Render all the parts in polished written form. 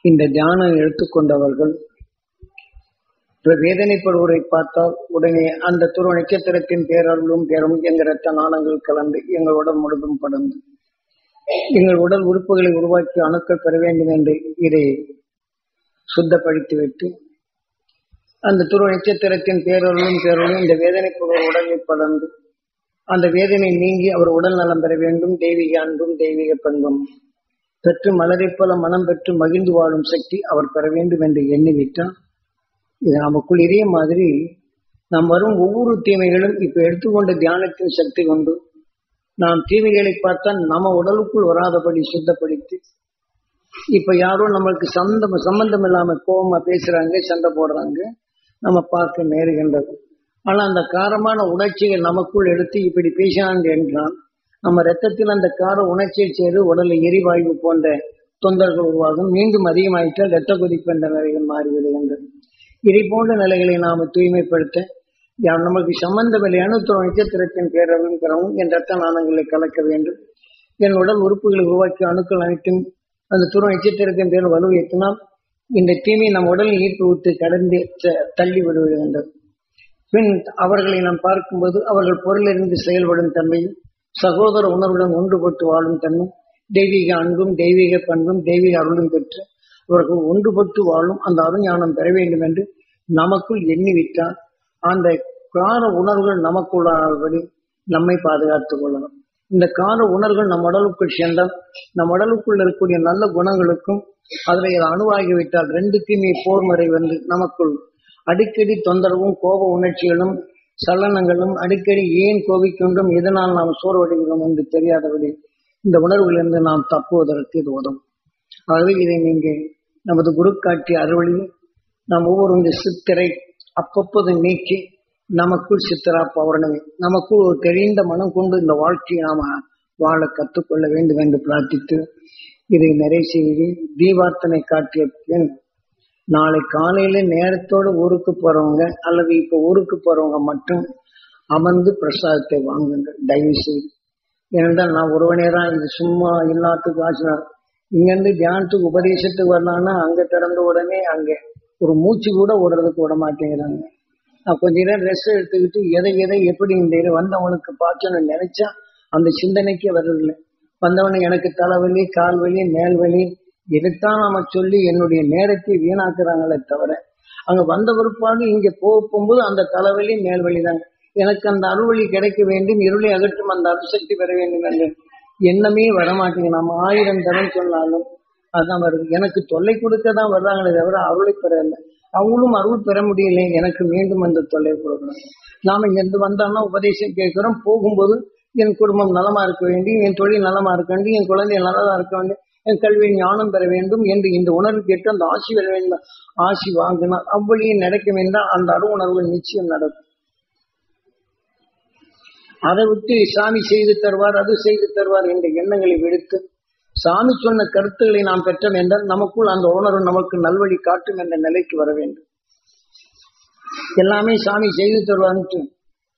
இந்த தியானம் எடுத்துக்கொண்டவர்கள் வேதனைப்படுவரை பார்த்தால் உடனே அந்த துருவ நட்சத்திரத்தின் பேரருளும் பேரும் எங்கள் ரத்த நாணங்கள் கலந்து எங்கள் உடல் முழுதும் படர்ந்து எங்கள் உடல் உறுப்புகளை உருவாக்கி அணுக்கள் பெற வேண்டும் என்று இதை சுத்தப்படுத்திவிட்டு அந்த துருவ நட்சத்திரத்தின் பேரருளும் பேரருளும் இந்த வேதனைப்படுவர் உடலில் படர்ந்து அந்த வேதனை நீங்கி அவர் உடல் நலம் பெற வேண்டும். தெய்வீக அன்பும் தெய்வீக பண்பும் பெற்று மலரைப்போல மனம் பெற்று மகிழ்ந்து வாழும் சக்தி அவர் பெற வேண்டும் என்று எண்ணிவிட்டால் இது நமக்குள் இதே மாதிரி நாம் வரும் ஒவ்வொரு தீமைகளும் இப்ப எடுத்துக்கொண்ட தியானத்தின் சக்தி கொண்டு நாம் தீமைகளை பார்த்தால் நம்ம உடலுக்குள் வராதபடி சுத்தப்படுத்தி இப்ப யாரோ நம்மளுக்கு சம்பந்தம் இல்லாம கோபமா பேசுறாங்க, சண்டை போடுறாங்க, நம்ம பார்க்க நேருகின்றது. ஆனா அந்த காரமான உணர்ச்சிகள் நமக்குள் எடுத்து இப்படி பேசினாங்க என்றால் நம்ம ரத்தத்தில் அந்த கார உணர்ச்சியை செய்து உடலில் எரிவாயு போன்ற தொந்தரவுகள் உருவாகும். மீண்டும் அதிகமாயிட்டால் இரத்த கொதிப்பு என்ற நிலைகள் மாறிவிடுகின்றது. இதை போன்ற நிலைகளை நாம் தூய்மைப்படுத்த நமக்கு சம்பந்தமில்லையான துருவ நட்சத்திரத்தின் பேரவும் பெறவும் என் ரத்த நாணங்களை கலக்க வேண்டும். என் உடல் உறுப்புகளை உருவாக்கி அணுக்கள் அனைத்தும் அந்த துருவ நட்சத்திரத்தின் பேர் வலுவேற்றினால் இந்த தீமை நம் உடலில் ஈர்ப்பு விட்டு கடந்து தள்ளி விடுகின்றது. பின் அவர்களை நாம் பார்க்கும்போது அவர்கள் பொருளிலிருந்து செயல்படும் தன்மையும் சகோதர உணர்வுடன் ஒன்றுபட்டு வாழும் தன்மை தெய்வீக அன்பும் தெய்வீக பண்பும் தெய்வீக அருளும் பெற்று அவர்கள் ஒன்றுபட்டு வாழும் அந்த அருஞானம் பெற வேண்டும் என்று நமக்குள் எண்ணிவிட்டால் அந்த கார உணர்வுகள் நமக்குள்ளானபடி நம்மை பாதுகாத்துக் கொள்ளணும். இந்த கார உணர்வுகள் நம் உடலுக்குள் சென்றால் நம் உடலுக்குள் இருக்கக்கூடிய நல்ல குணங்களுக்கும் அதில் அணுவாகிவிட்டால் ரெண்டுக்குமே போர் முறை வந்து நமக்குள் அடிக்கடி தொந்தரவும் கோப உணர்ச்சிகளும் சலனங்களும் அடிக்கடி ஏன் கோபிக்கின்றோம், எதனால் நாம் சோர்வடைகிறோம் என்று தெரியாதபடி இந்த உணர்வுகளிலிருந்து நாம் தப்புவதற்கு இது உதவும். ஆகவே இதை நீங்கள் நமது குரு காட்டிய அறுவழியில் நாம் ஒவ்வொரு இந்த சித்திரை அப்பப்போது நீக்கி நமக்குள் சித்திரா பௌர்ணமி நமக்குள் ஒரு தெரிந்த மனம் கொண்டு இந்த வாழ்க்கையை நாம வாழ கற்றுக்கொள்ள வேண்டும் என்று பிரார்த்தித்து இதை நிறைவு செய்து தீபார்த்தனை காட்டிய பின் நாளை காலையில நேரத்தோடு ஊருக்கு போறவங்க அல்லது இப்ப ஊருக்கு போறவங்க மட்டும் அமர்ந்து பிரசாதத்தை வாங்குங்க தயவு செய்து. ஏனென்றால் நான் ஒருவனே தான் இது சும்மா எல்லாத்துக்கும் ஆசினார். இங்கிருந்து தியானத்துக்கு உபதேசத்துக்கு வரலான்னா அங்க திறந்த உடனே அங்க ஒரு மூச்சு கூட ஓடுறதுக்கு விட மாட்டேங்கிறாங்க. நான் கொஞ்ச நேரம் ரெஸ்ட் எடுத்துக்கிட்டு எதை எப்படி இந்த வந்தவனுக்கு பார்க்கணும்னு நினைச்சா அந்த சிந்தனைக்கே வர்றதில்லை. வந்தவனை எனக்கு தலைவலி கால் வலி மேல் வலி இதைத்தான் நாம சொல்லி என்னுடைய நேரத்தை வீணாக்குறாங்களே தவிர அங்க வந்த பிற்பாடு இங்க போகும்போது அந்த தலைவலி மேல்வழி தாங்க. எனக்கு அந்த அருள்வழி கிடைக்க வேண்டும், இருளை அகற்றும் அந்த அருசக்தி பெற வேண்டும் என்று எண்ணமே வரமாட்டேங்க. நம்ம 1000 தரம் சொன்னாலும் அதுதான் வருது. எனக்கு தொல்லை கொடுக்க தான் வர்றாங்களே தவிர அருளை பெறல. அவங்களும் அருள் பெற முடியலை, எனக்கு மீண்டும் அந்த தொல்லை கொடுக்கணும். நாம இங்கிருந்து வந்தான்னா உபதேசம் கேட்கிறோம், போகும்போது என் குடும்பம் நலமா இருக்க வேண்டும், என் தொழில் நலமா இருக்க வேண்டும், என் குழந்தை நல்லதா இருக்க வேண்டும், என் கல்வி ஞானம் பெற வேண்டும் என்று இந்த உணர்வு கேட்டு அந்த ஆசி பெற வேண்டும். ஆசி வாங்கினால் அவ்வழியே நடக்கும் என்றால் அந்த அரு உணர்வுகள் நிச்சயம் நடக்கும். அதை விட்டு சாமி செய்து தருவார் அது செய்து தருவார் என்ற எண்ணங்களை விடுத்து சாமி சொன்ன கருத்துக்களை நாம் பெற்றோம் என்றால் நமக்குள் அந்த உணர்வு நமக்கு நல்வழி காட்டும் என்ற நிலைக்கு வர வேண்டும். எல்லாமே சாமி செய்து தருவார்ன்ட்டு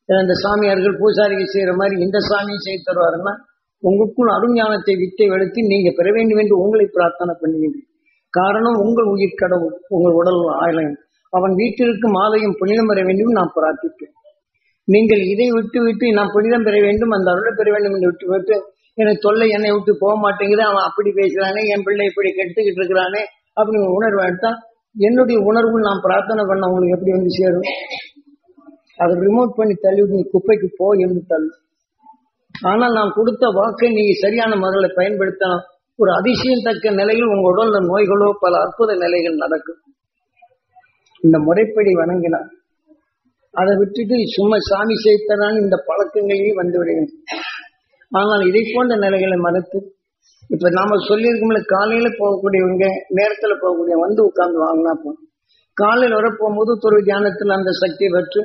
இந்த சாமியார்கள் பூசாரிகள் செய்யற மாதிரி இந்த சாமியை செய்து தருவாருன்னா உங்களுக்குள் அருஞானத்தை வித்தை வெளுத்து நீங்க பெற வேண்டும் என்று உங்களை பிரார்த்தனை பண்ணுவீர்கள். காரணம் உங்கள் உயிர் கடவுள், உங்கள் உடல் ஆலயம், அவன் வீட்டிற்கு மாலையும் புனிதம் பெற வேண்டும் நான் பிரார்த்திப்பேன். நீங்கள் இதை விட்டு நான் புனிதம் பெற வேண்டும் அந்த அருளை பெற வேண்டும் என்று விட்டு எனக்கு தொல்லை என்னை விட்டு போக மாட்டேங்குது, அவன் அப்படி பேசுறானே, என் பிள்ளை இப்படி கெடுத்துக்கிட்டு இருக்கிறானே அப்படிங்கிற உணர்வு எடுத்தா என்னுடைய உணர்வு நான் பிரார்த்தனை பண்ண உங்களுக்கு எப்படி வந்து சேரும்? அதை ரிமோட் பண்ணி தள்ளி நீ குப்பைக்கு போ என்று தள்ளு. ஆனால் நான் கொடுத்த வாக்கை நீங்க சரியான முறையில் பயன்படுத்தலாம். ஒரு அதிசயம் தக்க நிலையில் உங்க உடல்ல நோய்களோ பல அற்புத நிலைகள் நடக்கும். இந்த முறைப்படி வணங்கினார். அதை விட்டுட்டு சும்மா சாமி செய்தான்னு இந்த பழக்கங்களையே வந்து விடுகிறது. ஆனால் இதை போன்ற நிலைகளை மறுத்து இப்ப நாம சொல்லியிருக்கோம்ல, காலையில போகக்கூடியவங்க நேரத்துல போகக்கூடிய வந்து உட்கார்ந்து வாங்கினா போகும். காலையில் வர போகும்போது ஒரு தியானத்துல அந்த சக்தியை பெற்று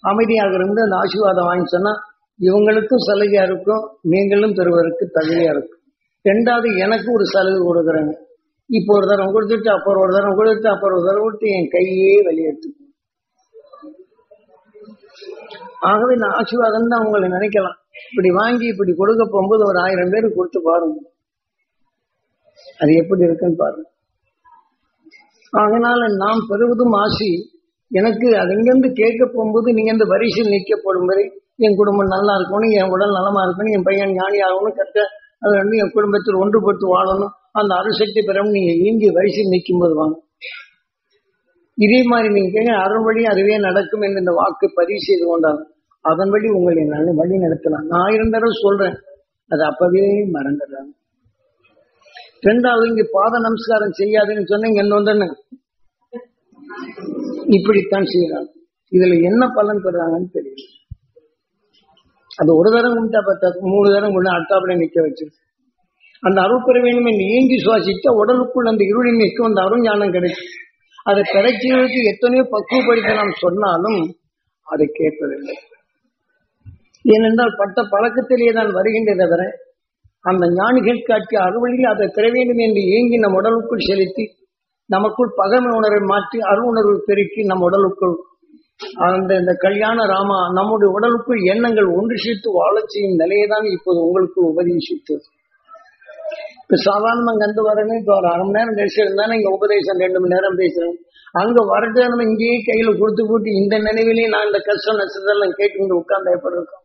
அமைதியாக இருந்து அந்த ஆசீர்வாதம் வாங்கி சொன்னா இவங்களுக்கும் சலுகையா இருக்கும், நீங்களும் பெறுவதற்கு தகுதியா இருக்கும். ரெண்டாவது எனக்கு ஒரு சலுகை கொடுக்குறாங்க. இப்போ ஒரு தரம் கொடுத்துட்டு அப்புறம் ஒரு தரம் கொடுத்து அப்புறம் ஒரு தரம் கொடுத்து என் கையே வெளியேற்று. ஆகவே இந்த ஆசீர்வாதம் தான் உங்களை நினைக்கலாம். இப்படி வாங்கி இப்படி கொடுக்க போகும்போது ஒரு 1000 பேருக்கு கொடுத்து பாருங்க, அது எப்படி இருக்குன்னு பாருங்க. அதனால நாம் பெறுவதும் ஆசி. எனக்கு அது இங்கிருந்து கேட்க போகும்போது நீங்க இந்த வரிசையில் நிற்கப்படும் வரை என் குடும்பம் நல்லா இருக்கணும், என் உடல் நலமா இருக்கணும், என் பையன் ஞானி ஆகணும், கரெக்டா அது வந்து என் குடும்பத்தில் ஒன்றுபட்டு வாழணும், அந்த அருசக்தி பெறணும், நீங்க இந்தி வரிசையில் நிற்கும் போது வாங்க. இதே மாதிரி நீங்க கேட்க அருள் வழி அதுவே நடக்கும் என்று இந்த வாக்கு பதிவு செய்து கொண்டாங்க. அதன் வழி உங்களை நான் வழி நடத்தலாம். நான் 1000 தடவை சொல்றேன், அது அப்பவே மறந்துடுறாங்க. ரெண்டாவது, இங்க பாத நமஸ்காரம் செய்யாதுன்னு சொன்ன இங்க வந்து இப்படித்தான் செய்யறாங்க. இதுல என்ன பலன் பெறாங்கன்னு தெரியும். அது ஒரு தரம் கும்பிட்டா பார்த்தா 3 தரம் கொண்டு அடுத்தாப்புல நிக்க வச்சு அந்த அருள் பெற வேண்டும் என்று ஏங்கி சுவாசித்தா உடலுக்குள் அந்த இருளின் நிற்கும் அந்த அருள் ஞானம் கிடைக்கும். அதை பெறச்சீர்களுக்கு எத்தனையோ பக்குவப்படுத்த நாம் சொன்னாலும் அதை கேட்பதில்லை. ஏனென்றால் பட்ட பழக்கத்திலேயே தான் வருகின்றதை தவிர அந்த ஞானிகள் காட்டிய அருள்வழியில் அதை பெற வேண்டும் என்று ஏங்கி நம் உடலுக்குள் செலுத்தி நமக்குள் பகமை உணர்வை மாற்றி அருள் உணர்வு பெருக்கி நம் உடலுக்குள் அந்த இந்த கல்யாண ராமா நம்முடைய உடலுக்குள் எண்ணங்கள் ஒன்று சேர்த்து வாழச் செய்யும் நிலையை தான் இப்போது உங்களுக்கு உபதேசித்தது. இப்ப சாதாரணமா அங்க வரணும், இப்ப ஒரு 1/2 மணி நேரம் பேசியிருந்தாலும் இங்க உபதேசம் 2 மணி நேரம் பேசுறேன். அங்க வரட்டு நம்ம இங்கேயே கையில கொடுத்து இந்த நினைவிலேயே நான் இந்த கஷ்டம் நஷ்டத்தெல்லாம் கேட்டு உட்கார்ந்து எப்படி இருக்கும்.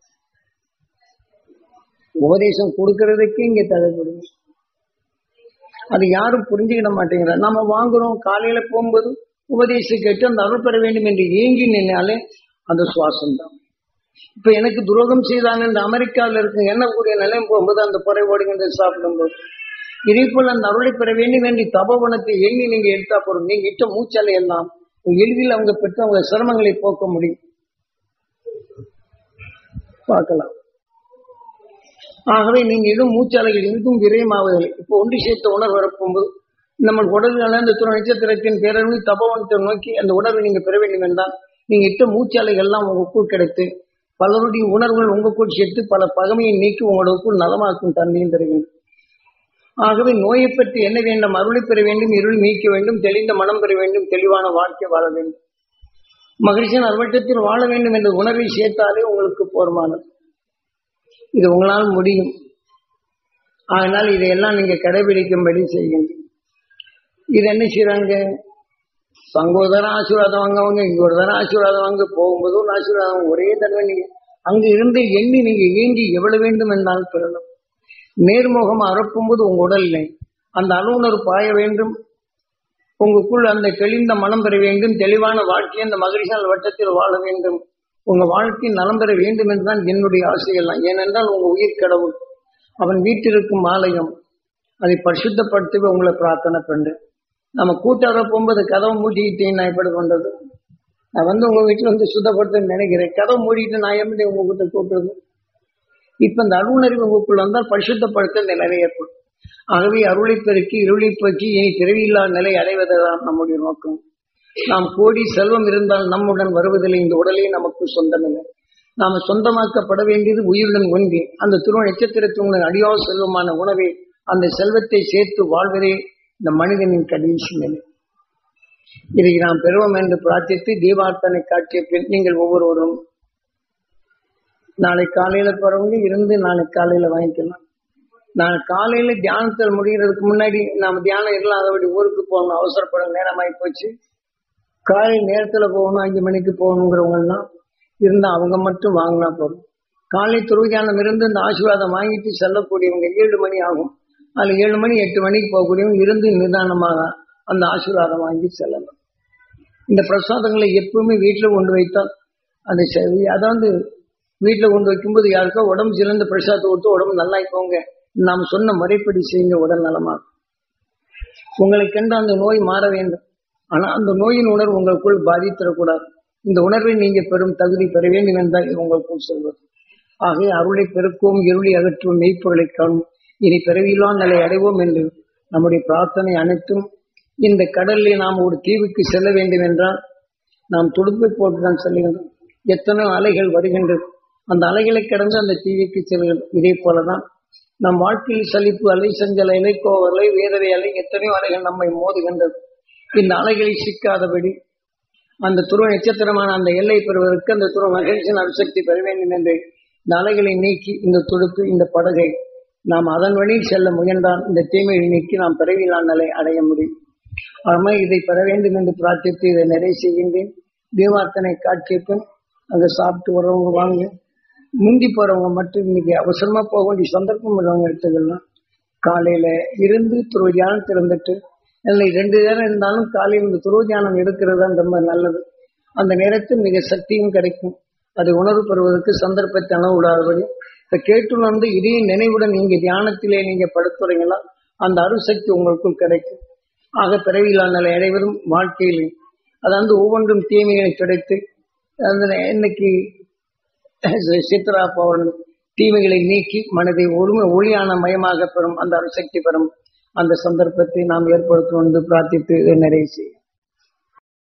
உபதேசம் கொடுக்கறதுக்கே இங்க தேவைப்படுது. அது யாரும் புரிஞ்சுக்கிட மாட்டேங்கிறார். நம்ம வாங்குறோம், காலையில போகும்போது உபதேசம் கேட்டு அந்த அருள் பெற வேண்டும் என்று ஏங்கி நின்னாலே அந்த சுவாசம் தான். இப்ப எனக்கு துரோகம் செய்தாங்க இந்த அமெரிக்காவில் இருக்கு எண்ணக்கூடிய நிலையம் போகும்போது அந்த புறை ஓடுகின்ற சாப்பிடும்போது இதே போல் அந்த அருளை பெற வேண்டும் என்று தபோவனத்தை எண்ணி நீங்க எடுத்தா போறோம். நீங்க இட்ட மூச்சலை எல்லாம் எளிதில் அவங்க பெற்று அவங்க சிரமங்களை போக்க முடியும். பார்க்கலாம். ஆகவே நீங்க எதுவும் மூச்சாலைகள் எதுவும் விரயமாவதில்லை. இப்போ ஒன்று சேர்த்த உணர்வு வரப்போகும்போது நம்ம உடல்கள் இந்த துணை நட்சத்திரத்தின் பேரவை தபோவனத்தை நோக்கி அந்த உணர்வை நீங்க பெற வேண்டும் என்றால் நீங்க இட்ட மூச்சாலைகள் எல்லாம் உங்களுக்குள் கிடைத்து பலருடைய உணர்வுகள் உங்களுக்குள் சேர்த்து பல பகமையை நீக்கி உங்களுக்குள் நலமாக்கும் தன்மையும் தருகின்றன. ஆகவே நோயை பற்றி என்ன வேண்டும்? அருளை பெற வேண்டும், இருள் நீக்க வேண்டும், தெளிந்த மனம் பெற வேண்டும், தெளிவான வாழ்க்கை வாழ வேண்டும், மகிழ்ச்சியின் அறுவட்டத்தில் வாழ வேண்டும் என்ற உணர்வை சேர்த்தாலே உங்களுக்கு போர்மானது. இது உங்களால் முடியும். அதனால் இதையெல்லாம் நீங்க கடைபிடிக்கும்படி செய்யுங்க. இது என்ன செய்யறாங்க? அங்க ஒரு தரம் ஆசீர்வாதம் வாங்கவங்க, இங்க ஒரு தரம் ஆசீர்வாதம் வாங்க, போகும்போது ஒரு ஆசீர்வாதம், ஒரே தடவை நீங்க அங்க இருந்து எண்ணி நீங்க ஏங்கி எவ்வளவு வேண்டும் என்றால் பெறணும். நேர்முகம் அறப்பும்போது உங்க உடல்ல அந்த அலுவலர் பாய வேண்டும், உங்களுக்குள் அந்த தெளிந்த மனம் பெற வேண்டும், தெளிவான வாழ்க்கை அந்த மகிழ்ச்சியான வட்டத்தில் வாழ வேண்டும், உங்க வாழ்க்கை நலம் பெற வேண்டும் என்றுதான் என்னுடைய ஆசையெல்லாம். ஏனென்றால் உங்க உயிர் கடவுள், அவன் வீட்டிற்கும் ஆலயம், அதை பரிசுத்தப்படுத்தவே உங்களை பிரார்த்தனை பண்றேன். நம்ம கூட்டார போகும்போது கதவை மூடிக்கிட்டேன், நான் எப்படி பண்றது? நான் உங்க வீட்டுல சுத்தப்படுத்த நினைக்கிறேன், கதவை மூடிட்டு நான் எப்படி உங்க கிட்ட கூட்டுறது? இப்ப இந்த அருணறிவு உங்களுக்குள்ள வந்தால் பரிசுத்தப்படுத்த நிலை ஏற்படும். ஆகவே அருளை பெருக்கி இருளை பற்றி இனி பிறவியில்லா நிலை அடைவதுதான் நம்முடைய நோக்கம். நாம் கோடி செல்வம் இருந்தால் நம்முடன் வருவதில்லை, இந்த உடலே நமக்கு சொந்தமில்லை. நாம சொந்தமாக்கப்பட வேண்டியது உயிருடன் ஒன்றி அந்த துருவ நட்சத்திரத்தின் அடியோ செல்வமான உணவை அந்த செல்வத்தை சேர்த்து வாழ்வதே இந்த மனிதனின் கடைசி நிலை. இதை நாம் பெறுவோம் என்று பிரார்த்தித்து தீபார்த்தனை காட்டிய பின் நீங்கள் ஒவ்வொருவரும் நாளை காலையில போறவங்க இருந்து நாளை காலையில வாங்கிக்கலாம். நான் காலையில தியானத்தில் முடிகிறதுக்கு முன்னாடி நாம தியானம் இல்லாதபடி ஊருக்கு போகணும், அவசரப்படும் நேரமாயி போச்சு, காலை நேரத்துல போகணும், 5 மணிக்கு போகணுங்கிறவங்க எல்லாம் இருந்தா அவங்க மட்டும் வாங்கினா போதும். காலை துருவியானம் இருந்து இந்த ஆசீர்வாதம் வாங்கிட்டு செல்லக்கூடியவங்க 7 மணி ஆகும், அதுல 7 மணி 8 மணிக்கு போகக்கூடியவங்க இருந்து நிதானமாக அந்த ஆசீர்வாதம் வாங்கி செல்லலாம். இந்த பிரசாதங்களை எப்பவுமே வீட்டுல கொண்டு வைத்தால் அந்த அதாவது வீட்டுல கொண்டு வைக்கும்போது யாருக்கோ உடம்பு சிறந்த பிரசாதத்தை கொடுத்து உடம்பு நல்லா போங்க, நாம் சொன்ன முறைப்படி செய்யுங்க, உடல் நலமாகும். உங்களை கண்டு அந்த நோய் மாற வேண்டும், ஆனா அந்த நோயின் உணர்வு உங்களுக்குள் பாதித்திடக்கூடாது. இந்த உணர்வை நீங்க பெரும் தகுதி பெற வேண்டும் என்றால் உங்களுக்குள் சொல்வது. ஆகவே அருளை பெருக்குவோம், இருளை அகற்றுவோம், மெய்ப்பொருளை காணும், இனி பிறவியில்லா நிலை அடைவோம் என்று நம்முடைய பிரார்த்தனை அனைத்தும். இந்த கடலில் நாம் ஒரு தீவுக்கு செல்ல வேண்டும் என்றால் நாம் துடுப்பை போட்டுதான் செல்லுகின்றோம். எத்தனை அலைகள் வருகின்றது, அந்த அலைகளை கடந்து அந்த தீவுக்கு செல்கின்றோம். இதே போலதான் நம் வாழ்க்கையில் சலிப்பு அலை, சஞ்சல அலை, கோவலை, வேதனை அலை, எத்தனையோ அலைகள் நம்மை மோதுகின்றது. இந்த அலைகளை சிக்காதபடி அந்த துருவ நட்சத்திரமான அந்த எல்லை பெறுவதற்கு அந்த துருவ மகிழ்ச்சியின் அரிசக்தி பெற வேண்டும் என்று இந்த அலைகளை நீக்கி இந்த துடுப்பு இந்த படகை நாம் அதன் வழியில் செல்ல முயன்றால் இந்த தீமையை நீக்கி நாம் பிறவியில்லா நிலை அடைய முடியும். ஆமா, இதை பெற வேண்டும் என்று பிரார்த்தித்து இதை நிறைவு செய்கின்றேன். தீபார்த்தனை காட்சிக்கும் அங்க சாப்பிட்டு வரவங்க வாங்க, முந்தி போறவங்க மட்டும் இன்னைக்கு அவசரமா போக வேண்டிய சந்தர்ப்பம் உள்ளவங்க எடுத்துக்கலாம். காலையில இருந்து துருவ தியானம் திறந்துட்டு இல்லை 2 நேரம் இருந்தாலும் காலையில் இந்த துருவ தியானம் எடுக்கிறது தான் ரொம்ப நல்லது. அந்த நேரத்தில் மிக சக்தியும் கிடைக்கும். அதை உணர்வு பெறுவதற்கு சந்தர்ப்பத்தை அளவு விடாதபடி இப்ப கேட்டுணர்ந்து இதே நினைவுடன் நீங்க தியானத்திலே நீங்க படுத்துறீங்களா, அந்த அருசக்தி உங்களுக்குள் கிடைக்கும். ஆக பிறவியில்லா நிலை அனைவரும் வாழ்க்கையில் அதாவது ஒவ்வொன்றும் தீமைகளை கிடைத்து அந்த இன்னைக்கு சித்ரா பௌர்ணமி தீமைகளை நீக்கி மனதை ஒளியான மயமாக பெறும் அந்த அருசக்தி பெறும் அந்த சந்தர்ப்பத்தை நாம் ஏற்படுத்தும் என்று பிரார்த்தித்து நிறைவு செய்யும்.